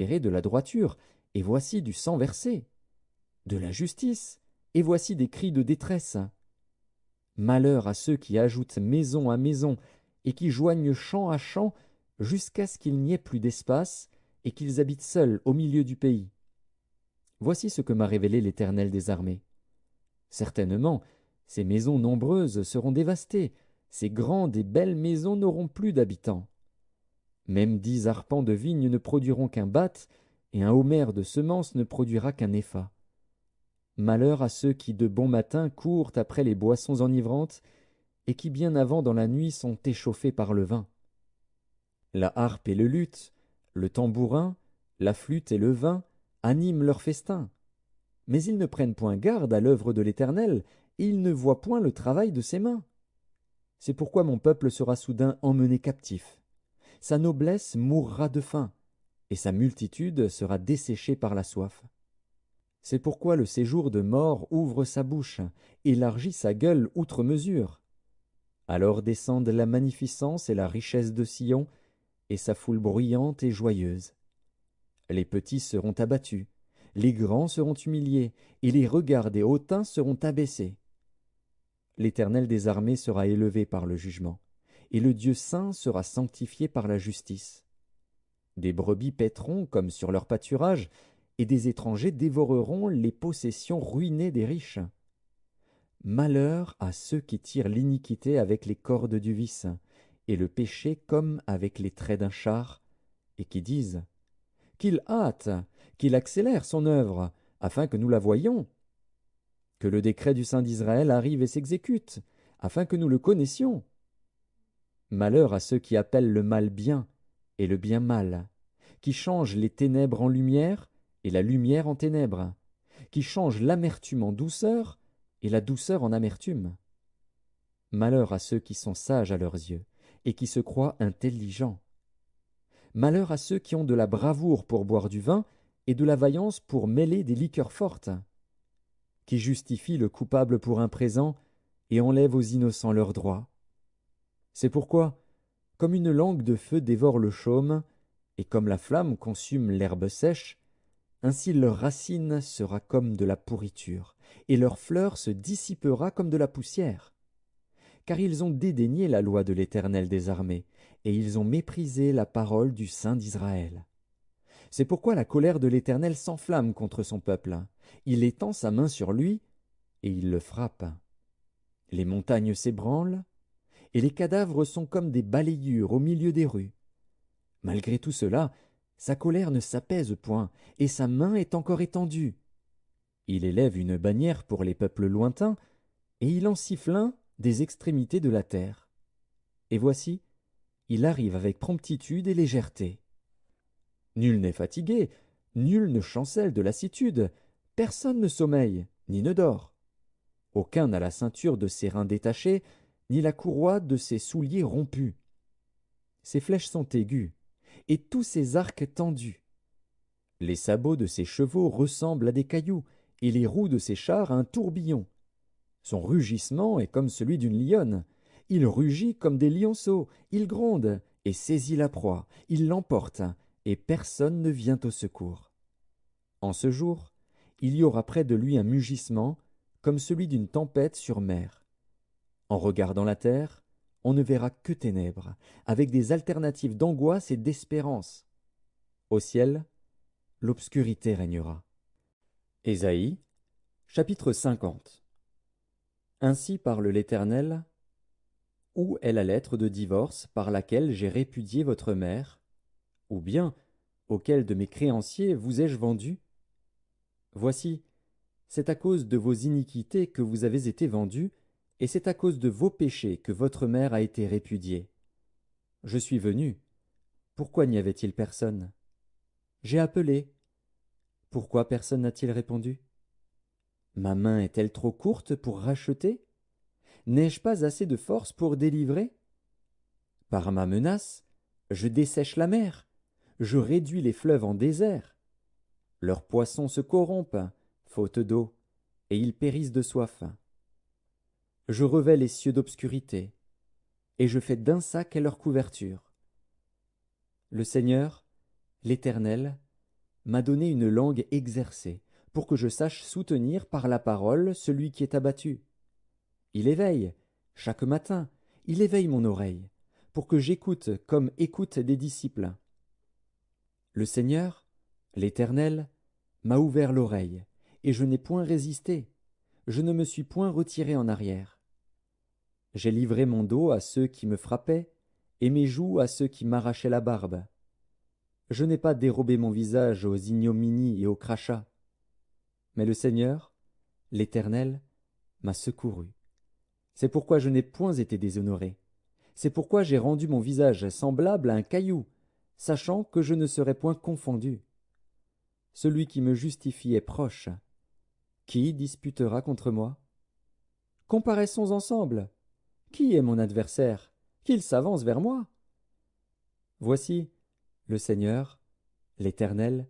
espérer de la droiture, et voici du sang versé, de la justice, et voici des cris de détresse. Malheur à ceux qui ajoutent maison à maison, et qui joignent champ à champ, jusqu'à ce qu'il n'y ait plus d'espace, et qu'ils habitent seuls au milieu du pays. Voici ce que m'a révélé l'Éternel des armées. Certainement, ces maisons nombreuses seront dévastées, ces grandes et belles maisons n'auront plus d'habitants. Même 10 arpents de vigne ne produiront qu'un bath, et un homer de semences ne produira qu'un épha. Malheur à ceux qui de bon matin courent après les boissons enivrantes, et qui bien avant dans la nuit sont échauffés par le vin. La harpe et le luth, le tambourin, la flûte et le vin animent leur festin. Mais ils ne prennent point garde à l'œuvre de l'Éternel, et ils ne voient point le travail de ses mains. C'est pourquoi mon peuple sera soudain emmené captif. Sa noblesse mourra de faim, et sa multitude sera desséchée par la soif. C'est pourquoi le séjour de mort ouvre sa bouche, élargit sa gueule outre mesure. Alors descendent la magnificence et la richesse de Sion, et sa foule bruyante et joyeuse. Les petits seront abattus, les grands seront humiliés, et les regards des hautains seront abaissés. L'Éternel des armées sera élevé par le jugement, et le Dieu saint sera sanctifié par la justice. Des brebis paîtront comme sur leur pâturage, et des étrangers dévoreront les possessions ruinées des riches. Malheur à ceux qui tirent l'iniquité avec les cordes du vice, et le péché comme avec les traits d'un char, et qui disent « Qu'il hâte, qu'il accélère son œuvre, afin que nous la voyions. Que le décret du Saint d'Israël arrive et s'exécute, afin que nous le connaissions. Malheur à ceux qui appellent le mal bien, et le bien mal, qui changent les ténèbres en lumière, et la lumière en ténèbres, qui changent l'amertume en douceur, et la douceur en amertume. Malheur à ceux qui sont sages à leurs yeux, et qui se croient intelligents. Malheur à ceux qui ont de la bravoure pour boire du vin, et de la vaillance pour mêler des liqueurs fortes, qui justifient le coupable pour un présent, et enlèvent aux innocents leurs droits. C'est pourquoi, comme une langue de feu dévore le chaume, et comme la flamme consume l'herbe sèche, ainsi leur racine sera comme de la pourriture, et leur fleur se dissipera comme de la poussière. Car ils ont dédaigné la loi de l'Éternel des armées, et ils ont méprisé la parole du Saint d'Israël. C'est pourquoi la colère de l'Éternel s'enflamme contre son peuple. Il étend sa main sur lui, et il le frappe. Les montagnes s'ébranlent, et les cadavres sont comme des balayures au milieu des rues. Malgré tout cela, sa colère ne s'apaise point, et sa main est encore étendue. Il élève une bannière pour les peuples lointains, et il en siffle un des extrémités de la terre. Et voici, il arrive avec promptitude et légèreté. Nul n'est fatigué, nul ne chancelle de lassitude, personne ne sommeille, ni ne dort. Aucun n'a la ceinture de ses reins détachée, ni la courroie de ses souliers rompue. Ses flèches sont aiguës, et tous ses arcs tendus. Les sabots de ses chevaux ressemblent à des cailloux, et les roues de ses chars à un tourbillon. Son rugissement est comme celui d'une lionne. Il rugit comme des lionceaux, il gronde, et saisit la proie, il l'emporte, et personne ne vient au secours. En ce jour, il y aura près de lui un mugissement, comme celui d'une tempête sur mer. En regardant la terre, on ne verra que ténèbres, avec des alternatives d'angoisse et d'espérance. Au ciel, l'obscurité régnera. Ésaïe, chapitre 50. Ainsi parle l'Éternel. Où est la lettre de divorce par laquelle j'ai répudié votre mère? Ou bien, auquel de mes créanciers vous ai-je vendu? Voici, c'est à cause de vos iniquités que vous avez été vendus, et c'est à cause de vos péchés que votre mère a été répudiée. Je suis venu. Pourquoi n'y avait-il personne? J'ai appelé. Pourquoi personne n'a-t-il répondu? Ma main est-elle trop courte pour racheter? N'ai-je pas assez de force pour délivrer? Par ma menace, je dessèche la mer, je réduis les fleuves en désert. Leurs poissons se corrompent, faute d'eau, et ils périssent de soif. Je revêts les cieux d'obscurité, et je fais d'un sac leur couverture. Le Seigneur, l'Éternel, m'a donné une langue exercée, pour que je sache soutenir par la parole celui qui est abattu. Il éveille, chaque matin, il éveille mon oreille, pour que j'écoute comme écoutent des disciples. Le Seigneur, l'Éternel, m'a ouvert l'oreille, et je n'ai point résisté, je ne me suis point retiré en arrière. J'ai livré mon dos à ceux qui me frappaient, et mes joues à ceux qui m'arrachaient la barbe. Je n'ai pas dérobé mon visage aux ignominies et aux crachats. Mais le Seigneur, l'Éternel, m'a secouru. C'est pourquoi je n'ai point été déshonoré. C'est pourquoi j'ai rendu mon visage semblable à un caillou, sachant que je ne serai point confondu. Celui qui me justifie est proche. Qui disputera contre moi? Comparaissons ensemble. Qui est mon adversaire? Qu'il s'avance vers moi. Voici, le Seigneur, l'Éternel,